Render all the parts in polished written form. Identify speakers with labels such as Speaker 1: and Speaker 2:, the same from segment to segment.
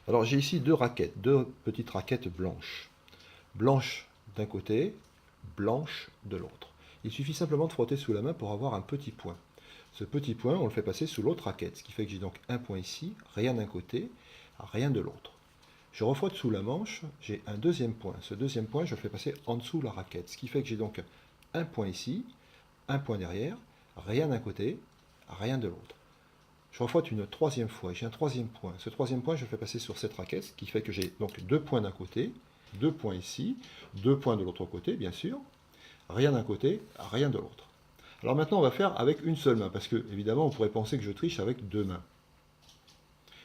Speaker 1: Alors j'ai ici deux raquettes, deux petites raquettes blanches. Blanche d'un côté, blanche de l'autre. Il suffit simplement de frotter sous la main pour avoir un petit point. Ce petit point, on le fait passer sous l'autre raquette, ce qui fait que j'ai donc un point ici, rien d'un côté, rien de l'autre. Je refrotte sous la manche, j'ai un deuxième point. Ce deuxième point, je le fais passer en dessous de la raquette, ce qui fait que j'ai donc un point ici, un point derrière, rien d'un côté, rien de l'autre. Je refrotte une troisième fois, j'ai un troisième point. Ce troisième point, je le fais passer sur cette raquette, ce qui fait que j'ai donc deux points d'un côté, deux points ici, deux points de l'autre côté, bien sûr, rien d'un côté, rien de l'autre. Alors maintenant, on va faire avec une seule main, parce que, évidemment, on pourrait penser que je triche avec deux mains.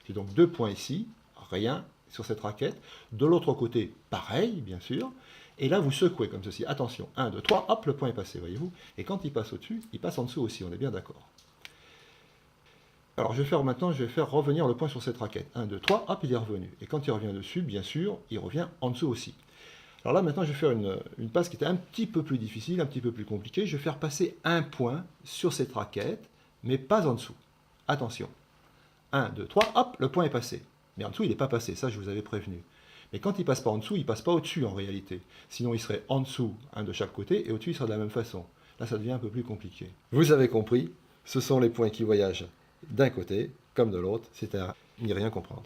Speaker 1: J'ai donc deux points ici, rien sur cette raquette. De l'autre côté, pareil, bien sûr. Et là, vous secouez comme ceci. Attention, 1, 2, 3, hop, le point est passé, voyez-vous. Et quand il passe au-dessus, il passe en dessous aussi, on est bien d'accord. Alors je vais faire revenir le point sur cette raquette. 1, 2, 3, hop, il est revenu. Et quand il revient dessus, bien sûr, il revient en dessous aussi. Alors là, maintenant, je vais faire une passe qui était un petit peu plus difficile, un petit peu plus compliquée. Je vais faire passer un point sur cette raquette, mais pas en dessous. Attention. 1, 2, 3, hop, le point est passé. Mais en dessous, il n'est pas passé, ça je vous avais prévenu. Mais quand il passe pas en dessous, il passe pas au-dessus en réalité. Sinon, il serait en dessous, un de chaque côté, et au-dessus, il serait de la même façon. Là, ça devient un peu plus compliqué. Vous avez compris, ce sont les points qui voyagent d'un côté comme de l'autre, c'est à n'y rien comprendre.